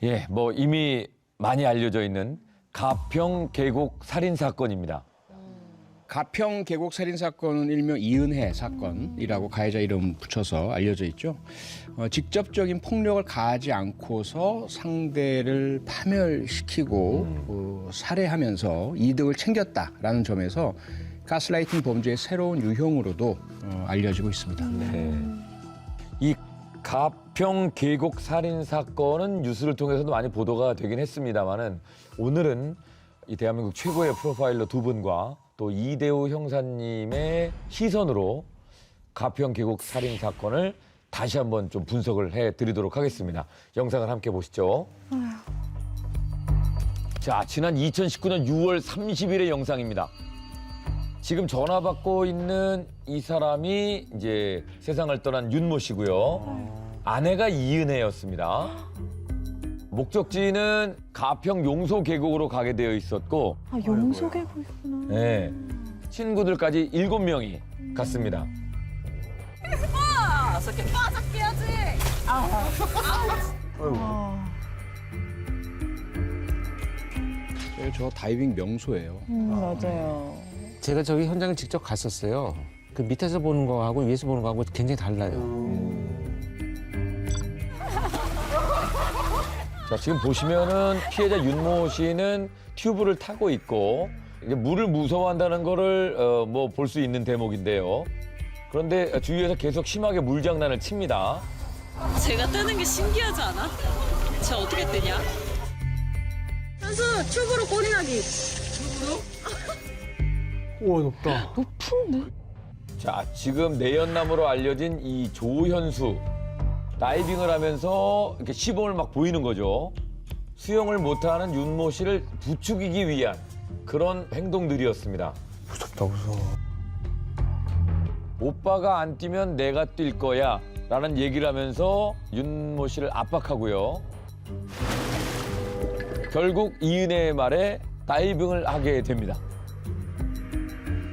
예, 뭐 이미 많이 알려져 있는 가평 계곡 살인 사건입니다. 가평 계곡 살인 사건은 일명 이은혜 사건이라고 가해자 이름 붙여서 알려져 있죠. 직접적인 폭력을 가하지 않고서 상대를 파멸시키고 살해하면서 이득을 챙겼다라는 점에서 가스라이팅 범죄의 새로운 유형으로도 알려지고 있습니다. 네. 이 가평 계곡 살인 사건은 뉴스를 통해서도 많이 보도가 되긴 했습니다만은 오늘은 이 대한민국 최고의 프로파일러 두 분과 또 이대호 형사님의 시선으로 가평 계곡 살인 사건을 다시 한번 좀 분석을 해드리도록 하겠습니다. 영상을 함께 보시죠. 자, 지난 2019년 6월 30일의 영상입니다. 지금 전화 받고 있는 이 사람이 이제 세상을 떠난 윤모 씨고요. 아내가 이은혜였습니다. 목적지는 가평 용소 계곡으로 가게 되어 있었고, 아, 용소 계곡이구나. 네, 친구들까지 7명이 갔습니다. 저 다이빙 명소예요. 맞아요. 제가 저기 현장을 직접 갔었어요. 그 밑에서 보는 거하고 위에서 보는 거하고 굉장히 달라요. 자, 지금 보시면은 피해자 윤모 씨는 튜브를 타고 있고 이제 물을 무서워한다는 거를 뭐 볼 수 있는 대목인데요. 그런데 주위에서 계속 심하게 물장난을 칩니다. 제가 뜨는 게 신기하지 않아? 제가 어떻게 뜨냐? 현수 튜브로 꼬리나기. 우와 높다. 높은데? 자, 지금 내연남으로 알려진 이 조현수. 다이빙을 하면서 이렇게 시범을 막 보이는 거죠. 수영을 못하는 윤모 씨를 부추기기 위한 그런 행동들이었습니다. 무섭다 무서워. 오빠가 안 뛰면 내가 뛸 거야 라는 얘기를 하면서 윤모 씨를 압박하고요. 결국 이은혜의 말에 다이빙을 하게 됩니다.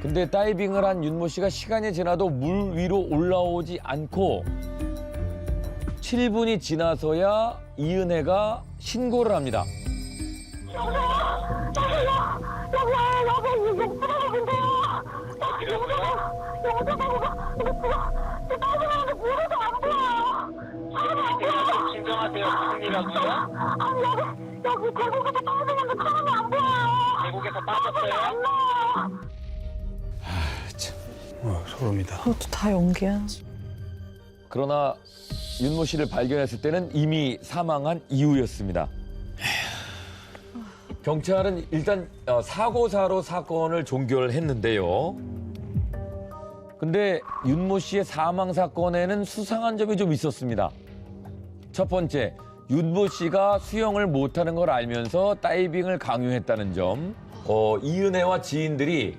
근데 다이빙을 한 윤모 씨가 시간이 지나도 물 위로 올라오지 않고 7분이 지나서야 이은혜가 신고를 합니다. 진정하세요. 무슨 일이라고요? 아니 여기 계곡에서 떨어지는데 사람이 안 보여요. 계곡에서 빠졌어요? 소름이다. 그것도 다 연기야. 그러나 윤모 씨를 발견했을 때는 이미 사망한 이후였습니다. 경찰은 일단 사고사로 사건을 종결했는데요. 근데 윤모 씨의 사망 사건에는 수상한 점이 좀 있었습니다. 첫 번째, 윤모 씨가 수영을 못하는 걸 알면서 다이빙을 강요했다는 점. 이은혜와 지인들이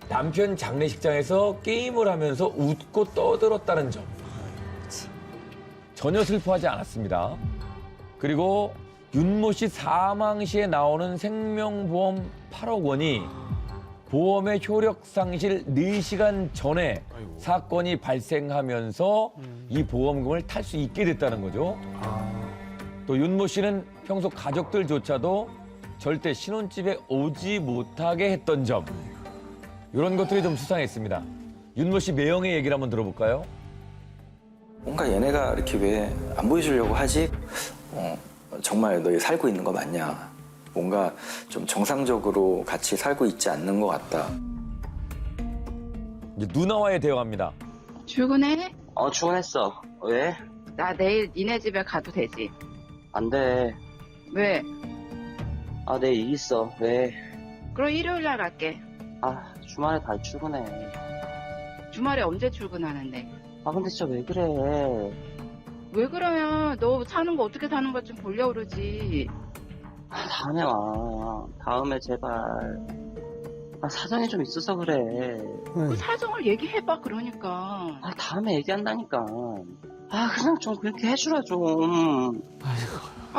남편 장례식장에서 게임을 하면서 웃고 떠들었다는 점. 전혀 슬퍼하지 않았습니다. 그리고 윤모 씨 사망 시에 나오는 생명보험 8억 원이 보험의 효력 상실 4시간 전에 사건이 발생하면서 이 보험금을 탈 수 있게 됐다는 거죠. 또 윤모 씨는 평소 가족들조차도 절대 신혼집에 오지 못하게 했던 점. 이런 것들이 좀 수상했습니다. 윤모 씨 매형의 얘기를 한번 들어볼까요? 뭔가 얘네가 이렇게 왜 안 보여주려고 하지? 정말 너희 살고 있는 거 맞냐? 뭔가 좀 정상적으로 같이 살고 있지 않는 것 같다. 이제 누나와의 대화입니다. 출근해? 출근했어. 왜? 나 내일 니네 집에 가도 되지? 안 돼. 왜? 내일 일 있어. 왜? 그럼 일요일 날 갈게. 주말에 다 출근해. 주말에 언제 출근하는데? 근데 진짜 왜 그래? 왜 그러면 너 사는 거 어떻게 사는 거 좀 보려고 그러지. 다음에 와. 다음에 제발. 사정이 좀 있어서 그래. 그 사정을 얘기해봐 그러니까. 다음에 얘기한다니까. 그냥 좀 그렇게 해주라 좀.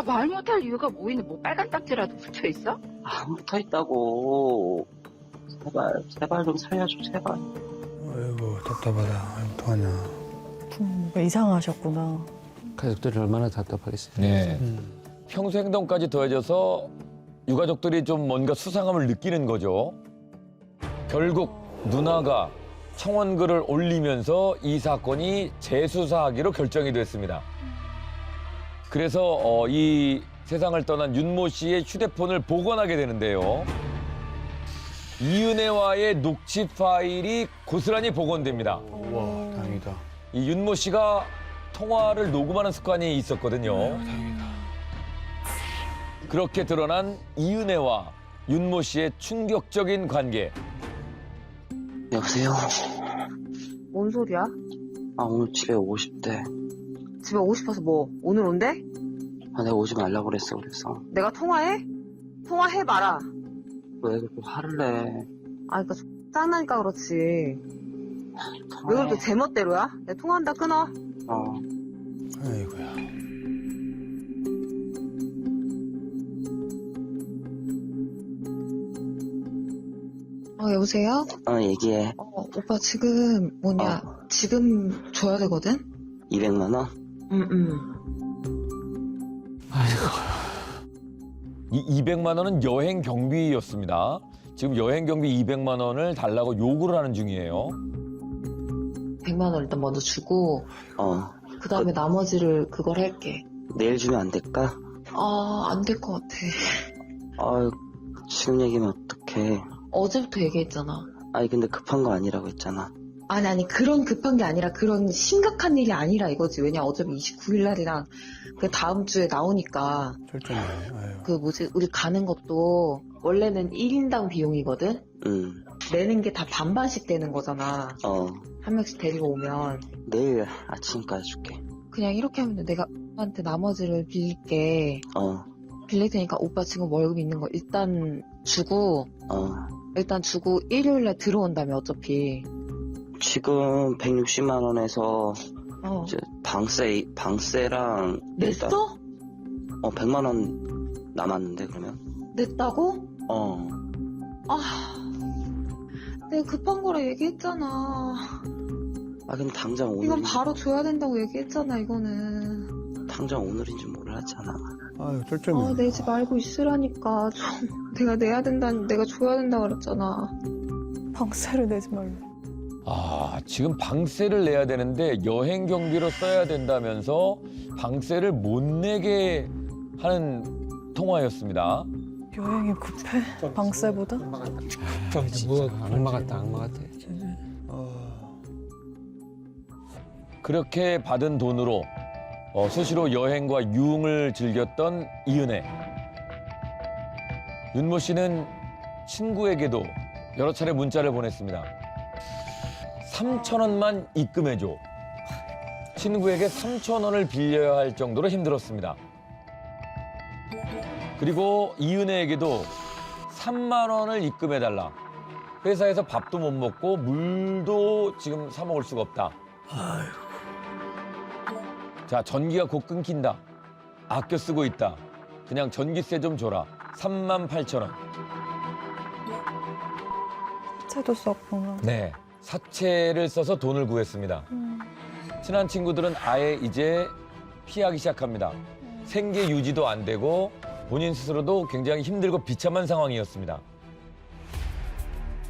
말 못할 이유가 뭐 있는 뭐 빨간 딱지라도 붙어있어? 안 붙어있다고. 제발 좀 살려줘 제발. 아이고 답답하다. 어떡하냐. 부모가 이상하셨구나. 가족들이 얼마나 답답하겠어요. 네. 평소 행동까지 더해져서 유가족들이 좀 뭔가 수상함을 느끼는 거죠. 결국 누나가 청원글을 올리면서 이 사건이 재수사하기로 결정이 됐습니다. 그래서 이 세상을 떠난 윤모 씨의 휴대폰을 복원하게 되는데요. 이은혜와의 녹취 파일이 고스란히 복원됩니다. 와, 다행이다. 이 윤모 씨가 통화를 녹음하는 습관이 있었거든요. 다행이다. 그렇게 드러난 이은혜와 윤모 씨의 충격적인 관계. 여보세요? 뭔 소리야? 아, 오늘 집에 오고 싶대. 집에 오고 싶어서 뭐 오늘 온대? 아, 내가 오지 말라고 그래서. 내가 통화해? 통화해봐라. 왜 그렇게 화를 내? 아 그니까 짱나니까 그렇지. 왜 그렇게 제멋대로야? 내 통화한다 끊어. 아이고야. 여보세요? 얘기해. 오빠 지금 지금 줘야 되거든? 200만 원? 이 200만 원은 여행 경비였습니다. 지금 여행 경비 200만 원을 달라고 요구를 하는 중이에요. 100만 원 일단 먼저 주고 그 다음에 나머지를 그걸 할게. 내일 주면 안 될까? 안 될 것 같아. 지금 얘기면 어떡해. 어제부터 얘기했잖아. 아니, 근데 급한 거 아니라고 했잖아. 아니 그런 급한 게 아니라 그런 심각한 일이 아니라 이거지. 왜냐 어차피 29일 날이랑 그 다음 주에 나오니까 철저히. 아유. 그 우리 가는 것도 원래는 1인당 비용이거든? 내는 게 다 반반씩 되는 거잖아. 한 명씩 데리고 오면. 내일 아침까지 줄게. 그냥 이렇게 하면 돼. 내가 오빠한테 나머지를 빌릴게. 빌릴 테니까 오빠 지금 월급 있는 거 일단 주고 일요일날 들어온다며 어차피. 지금 160만 원에서 이제 방세랑 냈어? 100만 원 남았는데 그러면? 냈다고? 내가 급한 거라 얘기했잖아. 근데 당장 오늘. 이건 바로 줘야 된다고 얘기했잖아, 이거는. 당장 오늘인 줄 몰랐잖아. 아유, 철저히. 내지 말고 있으라니까. 내가 내야 내가 줘야 된다 그랬잖아. 방세를 내지 말고. 지금 방세를 내야 되는데 여행 경비로 써야 된다면서 방세를 못 내게 하는 통화였습니다. 여행이 급해? 방세보다? 악마 같다. 그렇게 받은 돈으로 수시로 여행과 유흥을 즐겼던 이은혜. 윤모 씨는 친구에게도 여러 차례 문자를 보냈습니다. 3,000원만 입금해줘. 친구에게 3,000원을 빌려야 할 정도로 힘들었습니다. 그리고 이은혜에게도 3만 원을 입금해달라. 회사에서 밥도 못 먹고 물도 지금 사 먹을 수가 없다. 자, 전기가 곧 끊긴다. 아껴 쓰고 있다. 그냥 전기세 좀 줘라. 38,000원. 사채도 썼구나. 네, 사채를 써서 돈을 구했습니다. 친한 친구들은 아예 이제 피하기 시작합니다. 생계 유지도 안 되고 본인 스스로도 굉장히 힘들고 비참한 상황이었습니다.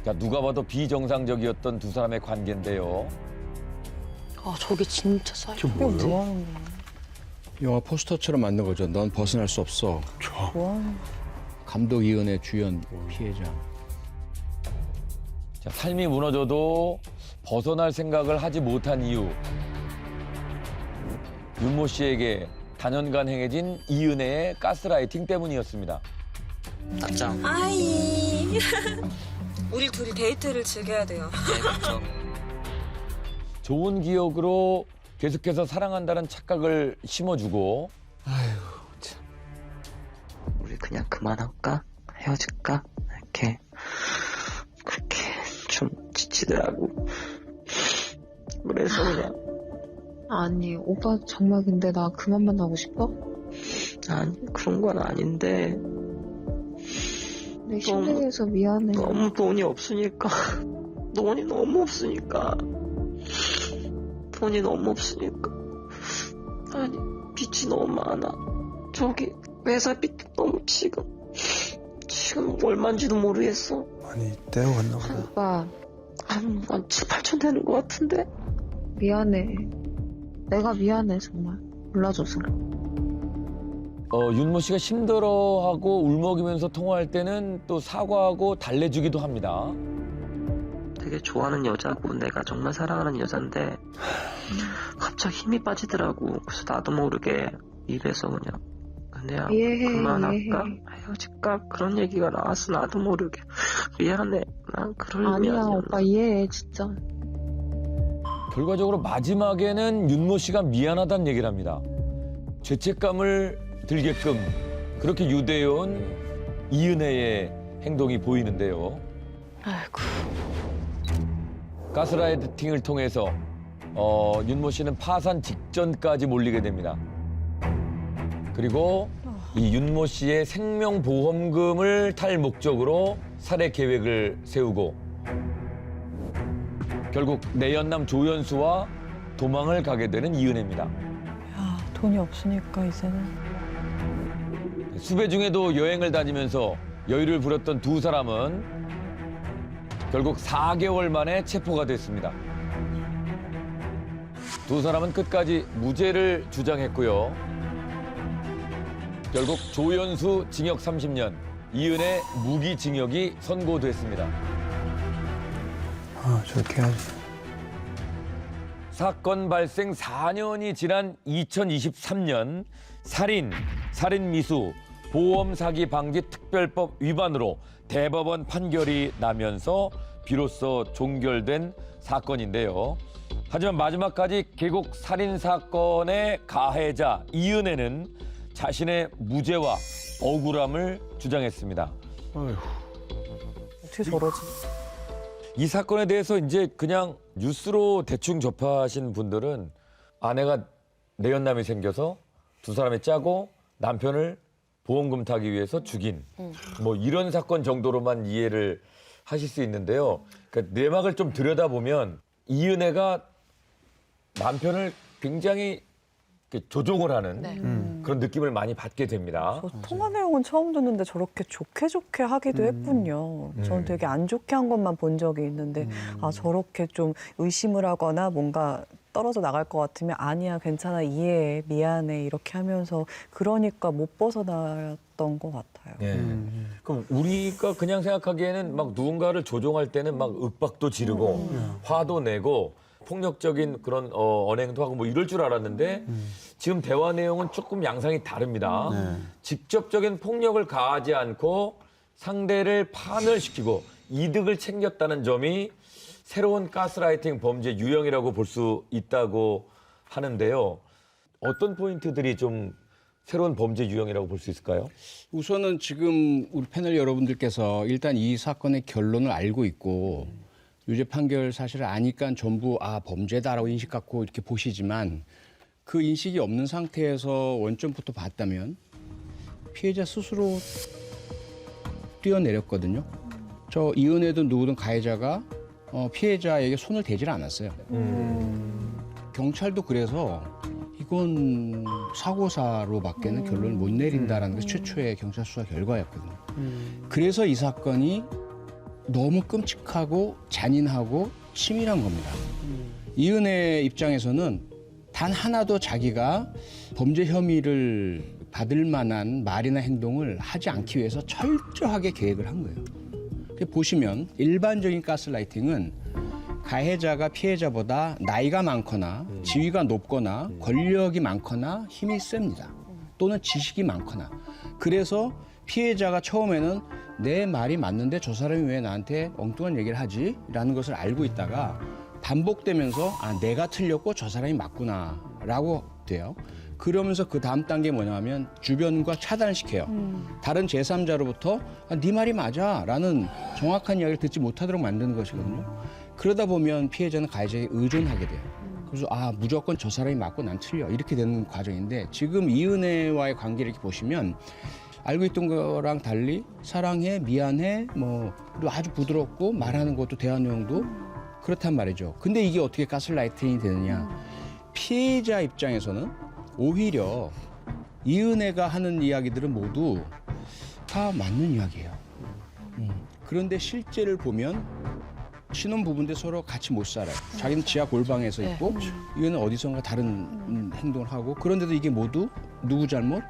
자, 누가 봐도 비정상적이었던 두 사람의 관계인데요. 저게 진짜 사이. 저 뭐예요? 뭐 하는 거야? 영화 포스터처럼 만든 거죠. 넌 벗어날 수 없어. 뭐 하는 거야? 감독 이은혜, 주연 피해자. 자, 삶이 무너져도 벗어날 생각을 하지 못한 이유. 윤모 씨에게 단연간 행해진 이은혜의 가스라이팅 때문이었습니다. 짱. 아이. 우리 둘이 데이트를 즐겨야 돼요. 네, 그렇죠. 좋은 기억으로 계속해서 사랑한다는 착각을 심어주고 우리 그냥 그만할까? 헤어질까? 이렇게 그렇게 좀 지치더라고. 그래서 그냥. 아니, 오빠 정말 근데 나 그만 만나고 싶어? 아니, 그런 건 아닌데 내 힘들게 해서 미안해. 너무 돈이 없으니까. 돈이 너무 없으니까. 돈이 너무 없으니까. 아니, 빚이 너무 많아. 저기 회사비도 너무 지금 얼마인지도 모르겠어. 많이 떼어갔나 보다. 오빠, 한 7, 8천 되는 것 같은데. 미안해. 내가 미안해, 정말. 몰라줘서. 윤모 씨가 힘들어하고 울먹이면서 통화할 때는 또 사과하고 달래주기도 합니다. 되게 좋아하는 여자고 내가 정말 사랑하는 여잔데 갑자기 힘이 빠지더라고. 그래서 나도 모르게 입에서 그냥 은혜야 이해해, 그만할까? 이해해. 헤어질까? 그런 얘기가 나왔어. 나도 모르게. 미안해. 난 그럴 의미 아니야, 아니야. 오빠 이해해, 진짜. 결과적으로 마지막에는 윤모 씨가 미안하다는 얘기를 합니다. 죄책감을 들게끔 그렇게 유대해온 이은혜의 행동이 보이는데요. 아이고. 가스라이팅을 통해서 윤모 씨는 파산 직전까지 몰리게 됩니다. 그리고 이 윤모 씨의 생명보험금을 탈 목적으로 살해 계획을 세우고 결국 내연남 조연수와 도망을 가게 되는 이은혜입니다. 야, 돈이 없으니까 이제는. 수배 중에도 여행을 다니면서 여유를 부렸던 두 사람은 결국 4개월 만에 체포가 됐습니다. 두 사람은 끝까지 무죄를 주장했고요. 결국 조연수 징역 30년, 이은혜 무기징역이 선고됐습니다. 아, 저렇게 해야지. 사건 발생 4년이 지난 2023년 살인미수, 보험사기 방지 특별법 위반으로 대법원 판결이 나면서 비로소 종결된 사건인데요. 하지만 마지막까지 계곡 살인 사건의 가해자 이은혜는 자신의 무죄와 억울함을 주장했습니다. 어휴. 어떻게 저러지? 이 사건에 대해서 이제 그냥 뉴스로 대충 접하신 분들은 아내가 내연남이 생겨서 두 사람이 짜고 남편을 보험금 타기 위해서 죽인 뭐 이런 사건 정도로만 이해를 하실 수 있는데요. 그러니까 내막을 좀 들여다보면 이은혜가 남편을 굉장히 이렇게 조종을 하는 그런 느낌을 많이 받게 됩니다. 저 통화 내용은 처음 듣는데 저렇게 좋게 하기도 했군요. 저는 되게 안 좋게 한 것만 본 적이 있는데 아 저렇게 좀 의심을 하거나 뭔가 떨어져 나갈 것 같으면 아니야 괜찮아 이해해 미안해 이렇게 하면서 그러니까 못 벗어났던 것 같아요. 네. 그럼 우리가 그냥 생각하기에는 막 누군가를 조종할 때는 막 윽박도 지르고 화도 내고 폭력적인 그런 언행도 하고 뭐 이럴 줄 알았는데 지금 대화 내용은 조금 양상이 다릅니다. 직접적인 폭력을 가하지 않고 상대를 파멸시키고 이득을 챙겼다는 점이 새로운 가스라이팅 범죄 유형이라고 볼 수 있다고 하는데요. 어떤 포인트들이 좀 새로운 범죄 유형이라고 볼 수 있을까요? 우선은 지금 우리 패널 여러분들께서 일단 이 사건의 결론을 알고 있고 유죄 판결 사실을 아니까 전부 범죄다라고 인식 갖고 이렇게 보시지만 그 인식이 없는 상태에서 원점부터 봤다면 피해자 스스로 뛰어내렸거든요. 저 이은혜든 누구든 가해자가 피해자에게 손을 대질 않았어요. 경찰도 그래서 이건 사고사로밖에는 결론을 못 내린다라는 게 최초의 경찰 수사 결과였거든요. 그래서 이 사건이 너무 끔찍하고 잔인하고 치밀한 겁니다. 이은혜 입장에서는 단 하나도 자기가 범죄 혐의를 받을 만한 말이나 행동을 하지 않기 위해서 철저하게 계획을 한 거예요. 보시면 일반적인 가스라이팅은 가해자가 피해자보다 나이가 많거나 지위가 높거나 권력이 많거나 힘이 셉니다. 또는 지식이 많거나. 그래서 피해자가 처음에는 내 말이 맞는데 저 사람이 왜 나한테 엉뚱한 얘기를 하지? 라는 것을 알고 있다가 반복되면서 내가 틀렸고 저 사람이 맞구나 라고 돼요. 그러면서 그 다음 단계 뭐냐면 주변과 차단을 시켜요. 다른 제3자로부터 네 말이 맞아 라는 정확한 이야기를 듣지 못하도록 만드는 것이거든요. 그러다 보면 피해자는 가해자에게 의존하게 돼요. 그래서 무조건 저 사람이 맞고 난 틀려 이렇게 되는 과정인데 지금 이은혜와의 관계를 이렇게 보시면 알고 있던 거랑 달리 사랑해, 미안해, 그리고 아주 부드럽고 말하는 것도 대화 내용도 그렇단 말이죠. 근데 이게 어떻게 가스라이팅이 되느냐. 피해자 입장에서는 오히려 이은혜가 하는 이야기들은 모두 다 맞는 이야기예요. 그런데 실제를 보면 신혼부부인데 서로 같이 못 살아요. 자기는 지하 골방에서 있고 이거는 어디선가 다른 행동을 하고 그런데도 이게 모두 누구 잘못?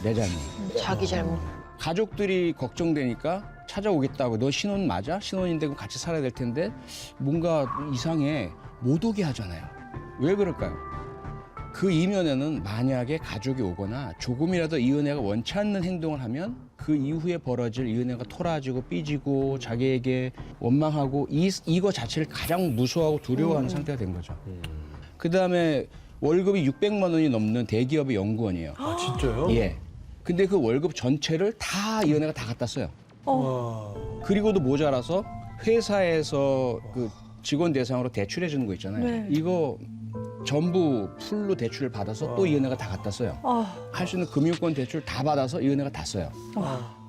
내 잘못. 자기 잘못. 가족들이 걱정되니까 찾아오겠다고. 너 신혼 맞아? 신혼인데 그럼 같이 살아야 될 텐데 뭔가 이상해. 못 오게 하잖아요. 왜 그럴까요? 그 이면에는 만약에 가족이 오거나 조금이라도 이은혜가 원치 않는 행동을 하면 그 이후에 벌어질 이은혜가 토라지고 삐지고 자기에게 원망하고 이거 자체를 가장 무서워하고 두려워하는 상태가 된 거죠. 그다음에 월급이 600만 원이 넘는 대기업의 연구원이에요. 아, 진짜요? 예. 근데 그 월급 전체를 다 이은혜가 다 갖다 써요. 와. 그리고도 모자라서 회사에서 그 직원 대상으로 대출해 주는 거 있잖아요. 네. 이거 전부 풀로 대출을 받아서 또 이은혜가 다 갖다 써요. 할 수 있는 금융권 대출 다 받아서 이은혜가 다 써요.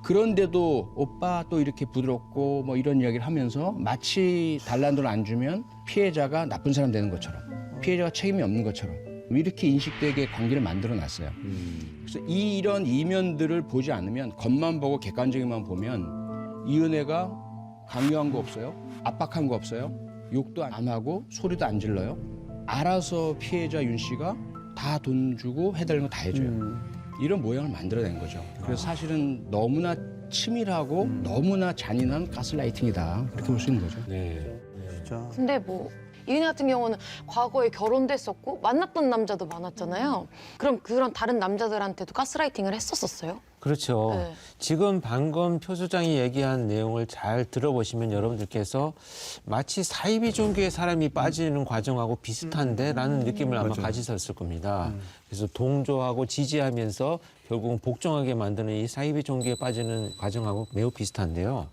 그런데도 오빠 또 이렇게 부드럽고 뭐 이런 이야기를 하면서 마치 달란 돈을 안 주면 피해자가 나쁜 사람 되는 것처럼 피해자가 책임이 없는 것처럼 이렇게 인식되게 관계를 만들어 놨어요. 그래서 이런 이면들을 보지 않으면 겉만 보고 객관적인만 보면 이은혜가 강요한 거 없어요. 압박한 거 없어요. 욕도 안 하고 소리도 안 질러요. 알아서 피해자 윤 씨가 다 돈 주고 해달라는 거 다 해줘요. 이런 모양을 만들어낸 거죠. 그래서 사실은 너무나 치밀하고 너무나 잔인한 가스라이팅이다. 그렇게 볼 수 있는 거죠. 네. 진짜. 근데 뭐 이은혜 같은 경우는 과거에 결혼도 했었고 만났던 남자도 많았잖아요. 그럼 그런 다른 남자들한테도 가스라이팅을 했었어요? 그렇죠. 네. 지금 방금 표 소장이 얘기한 내용을 잘 들어보시면 여러분들께서 마치 사이비 종교에 사람이 빠지는 과정하고 비슷한데라는 느낌을 아마 맞아요. 가지셨을 겁니다. 그래서 동조하고 지지하면서 결국은 복종하게 만드는 이 사이비 종교에 빠지는 과정하고 매우 비슷한데요.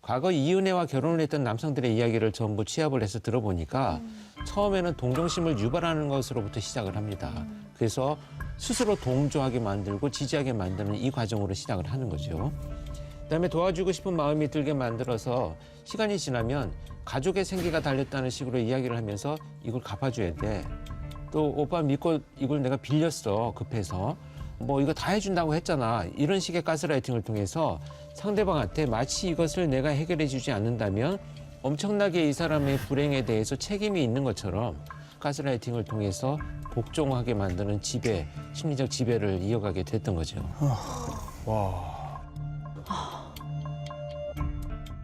과거 이은혜와 결혼을 했던 남성들의 이야기를 전부 취합을 해서 들어보니까 처음에는 동정심을 유발하는 것으로부터 시작을 합니다. 그래서 스스로 동조하게 만들고 지지하게 만드는 이 과정으로 시작을 하는 거죠. 그다음에 도와주고 싶은 마음이 들게 만들어서 시간이 지나면 가족의 생계가 달렸다는 식으로 이야기를 하면서 이걸 갚아줘야 돼. 또 오빠 믿고 이걸 내가 빌렸어 급해서. 뭐 이거 다 해준다고 했잖아. 이런 식의 가스라이팅을 통해서 상대방한테 마치 이것을 내가 해결해 주지 않는다면 엄청나게 이 사람의 불행에 대해서 책임이 있는 것처럼 가스라이팅을 통해서 복종하게 만드는 지배, 심리적 지배를 이어가게 됐던 거죠. 와.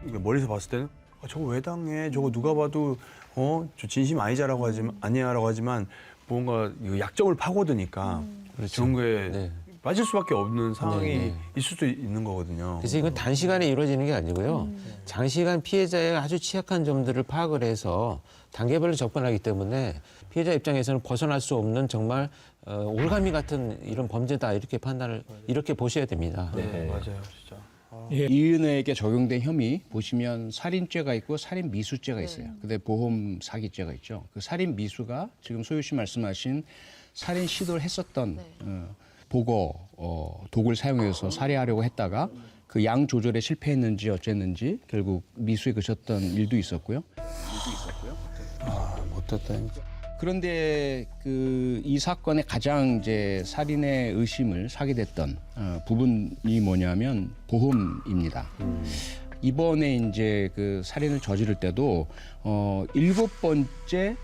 이게 멀리서 봤을 때는 저거 왜 당해? 저거 누가 봐도 저 진심 아니야라고 하지만 뭔가 이거 약점을 파고드니까 그런 거에 네. 빠질 수밖에 없는 상황이 네. 있을 수도 있는 거거든요. 그래서 이건 단시간에 이루어지는 게 아니고요. 장시간 피해자의 아주 취약한 점들을 파악을 해서 단계별로 접근하기 때문에 피해자 입장에서는 벗어날 수 없는 정말 올가미 같은 이런 범죄다 이렇게 판단을 이렇게 보셔야 됩니다. 네, 맞아요, 진짜. 이은혜에게 적용된 혐의 보시면 살인죄가 있고 살인 미수죄가 있어요. 근데 보험 사기죄가 있죠. 그 살인 미수가 지금 소유 씨 말씀하신 살인 시도를 했었던 보고 도구를 사용해서 살해하려고 했다가 그 양 조절에 실패했는지 어쨌는지 결국 미수에 그쳤던 일도 있었고요. 못됐다. 그런데 이 사건의 가장 이제 살인의 의심을 사게 됐던 부분이 뭐냐면 보험입니다. 이번에 이제 그 살인을 저지를 때도 7번째로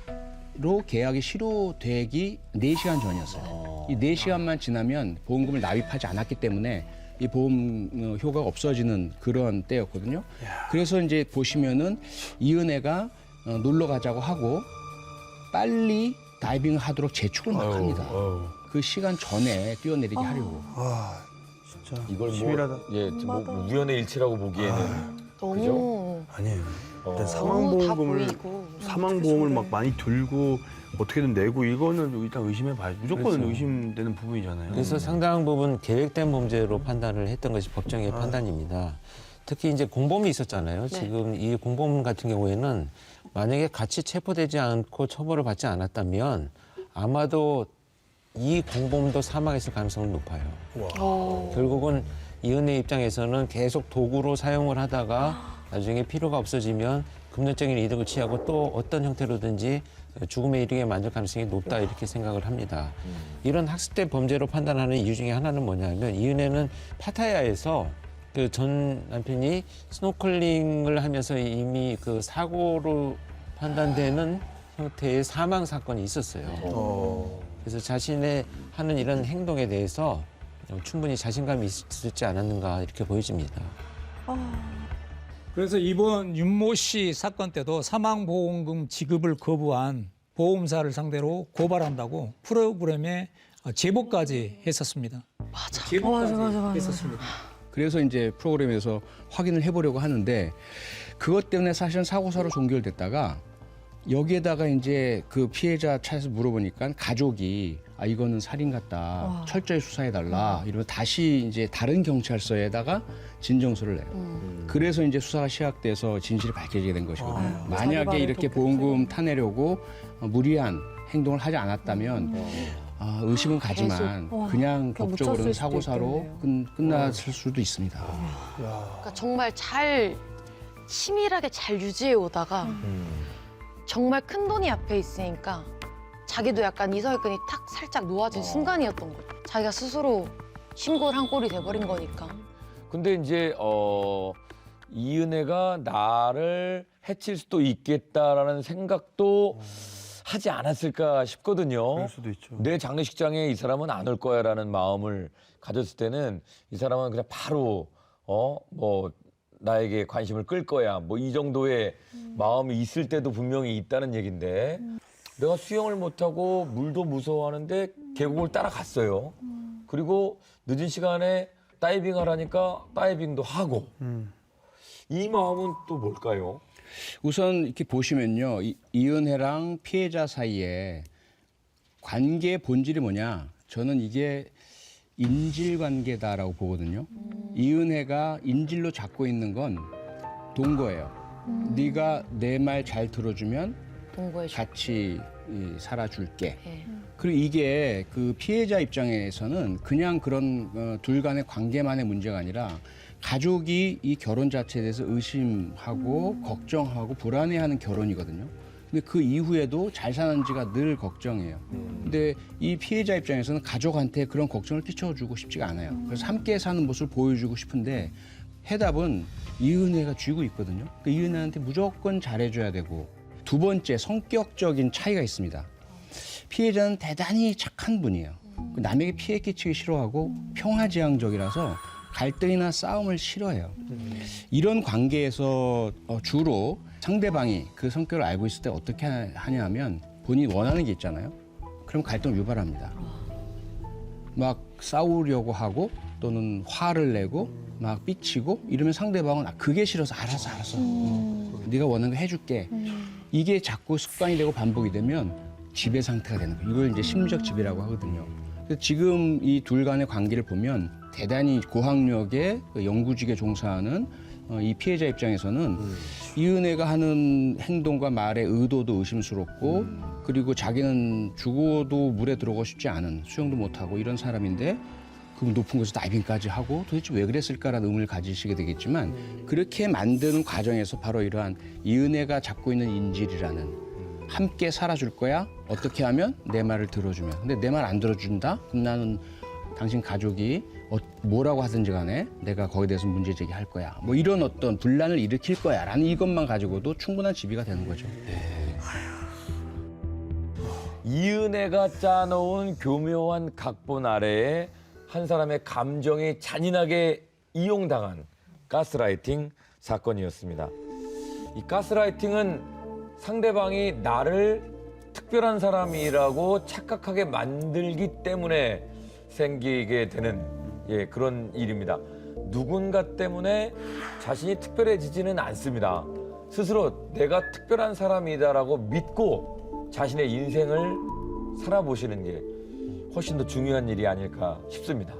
계약이 실효되기 4시간 전이었어요. 이 4시간만 지나면 보험금을 납입하지 않았기 때문에 이 보험 효과가 없어지는 그런 때였거든요. 그래서 이제 보시면은 이은혜가 놀러 가자고 하고 빨리 다이빙을 하도록 재촉을 막 합니다. 그 시간 전에 뛰어내리게 하려고. 아, 진짜. 이걸 치밀하다. 뭐 우연의 일치라고 보기에는 너무 아니에요. 일단 다 사망보험을 보이고. 사망보험을 막 많이 들고 어떻게든 내고 이거는 일단 의심해봐야죠. 무조건 그렇죠. 의심되는 부분이잖아요. 그래서 상당한 부분 계획된 범죄로 판단을 했던 것이 법정의 판단입니다. 특히 이제 공범이 있었잖아요. 지금 이 공범 같은 경우에는 만약에 같이 체포되지 않고 처벌을 받지 않았다면 아마도 이 공범도 사망했을 가능성은 높아요. 결국은 이은혜 입장에서는 계속 도구로 사용을 하다가 나중에 필요가 없어지면 금전적인 이득을 취하고 또 어떤 형태로든지 죽음에 이르게 만들 가능성이 높다 이렇게 생각을 합니다. 이런 학습된 범죄로 판단하는 이유 중에 하나는 뭐냐면 이은혜는 파타야에서 그 전 남편이 스노클링을 하면서 이미 그 사고로 판단되는 형태의 사망 사건이 있었어요. 그래서 자신의 하는 이런 행동에 대해서 충분히 자신감이 있었지 않았는가 이렇게 보여집니다. 그래서 이번 윤모 씨 사건 때도 사망보험금 지급을 거부한 보험사를 상대로 고발한다고 프로그램에 제보까지 했었습니다. 맞아. 제보까지 맞아. 했었습니다. 그래서 이제 프로그램에서 확인을 해보려고 하는데 그것 때문에 사실은 사고사로 종결됐다가 여기에다가 이제 그 피해자 차에서 물어보니까 가족이 아 이거는 살인 같다 철저히 수사해달라 이러면 다시 이제 다른 경찰서에다가 진정서를 내요. 그래서 이제 수사가 시작돼서 진실이 밝혀지게 된 것이거든요. 만약에 이렇게 보험금 타내려고 무리한 행동을 하지 않았다면 의심은 가지만 그냥 법적으로는 묻혔을 수도 사고사로 끝났을 수도 있습니다. 그러니까 정말 잘 치밀하게 잘 유지해 오다가 정말 큰 돈이 앞에 있으니까 자기도 약간 이성의끈이 탁 살짝 놓아진 순간이었던 거죠. 자기가 스스로 신고를 한 꼴이 돼버린 거니까. 근데 이제 이은혜가 나를 해칠 수도 있겠다라는 생각도 하지 않았을까 싶거든요. 그럴 수도 있죠. 내 장례식장에 이 사람은 안 올 거야라는 마음을 가졌을 때는 이 사람은 그냥 바로 뭐 나에게 관심을 끌 거야. 뭐 이 정도의 마음이 있을 때도 분명히 있다는 얘긴데 내가 수영을 못하고 물도 무서워하는데 계곡을 따라갔어요. 그리고 늦은 시간에 다이빙 하라니까 다이빙도 하고 이 마음은 또 뭘까요? 우선 이렇게 보시면요. 이은혜랑 피해자 사이에 관계의 본질이 뭐냐. 저는 이게 인질관계다라고 보거든요. 이은혜가 인질로 잡고 있는 건 동거예요. 네가 내 말 잘 들어주면 동거해 줘. 같이 살아줄게. 예. 그리고 이게 그 피해자 입장에서는 그냥 그런 둘 간의 관계만의 문제가 아니라 가족이 이 결혼 자체에 대해서 의심하고 걱정하고 불안해하는 결혼이거든요. 근데 그 이후에도 잘 사는지가 늘 걱정이에요. 근데 이 피해자 입장에서는 가족한테 그런 걱정을 끼쳐주고 싶지가 않아요. 그래서 함께 사는 모습을 보여주고 싶은데 해답은 이은혜가 쥐고 있거든요. 그러니까 이은혜한테 무조건 잘해줘야 되고 두 번째 성격적인 차이가 있습니다. 피해자는 대단히 착한 분이에요. 남에게 피해 끼치기 싫어하고 평화지향적이라서 갈등이나 싸움을 싫어해요. 이런 관계에서 주로 상대방이 그 성격을 알고 있을 때 어떻게 하냐면 본인이 원하는 게 있잖아요. 그럼 갈등을 유발합니다. 막 싸우려고 하고 또는 화를 내고 막 삐치고 이러면 상대방은 그게 싫어서 알았어. 네가 원하는 거 해줄게. 이게 자꾸 습관이 되고 반복이 되면 지배 상태가 되는 거예요. 이걸 이제 심리적 지배라고 하거든요. 그래서 지금 이 둘 간의 관계를 보면 대단히 고학력의 연구직에 종사하는 이 피해자 입장에서는 이은혜가 하는 행동과 말의 의도도 의심스럽고 그리고 자기는 죽어도 물에 들어가고 싶지 않은 수영도 못하고 이런 사람인데 그 높은 곳에서 다이빙까지 하고 도대체 왜 그랬을까라는 의문을 가지시게 되겠지만 그렇게 만드는 과정에서 바로 이러한 이은혜가 잡고 있는 인질이라는 함께 살아줄 거야? 어떻게 하면 내 말을 들어주면. 근데 내 말 안 들어준다? 그럼 나는 당신 가족이 뭐라고 하든지 간에 내가 거기에 대해서 문제 제기할 거야. 뭐 이런 어떤 분란을 일으킬 거야. 라는 이것만 가지고도 충분한 지비가 되는 거죠. 이은혜가 짜놓은 교묘한 각본 아래에 한 사람의 감정이 잔인하게 이용당한 가스라이팅 사건이었습니다. 이 가스라이팅은 상대방이 나를 특별한 사람이라고 착각하게 만들기 때문에 생기게 되는 그런 일입니다. 누군가 때문에 자신이 특별해지지는 않습니다. 스스로 내가 특별한 사람이다라고 믿고 자신의 인생을 살아보시는 게 훨씬 더 중요한 일이 아닐까 싶습니다.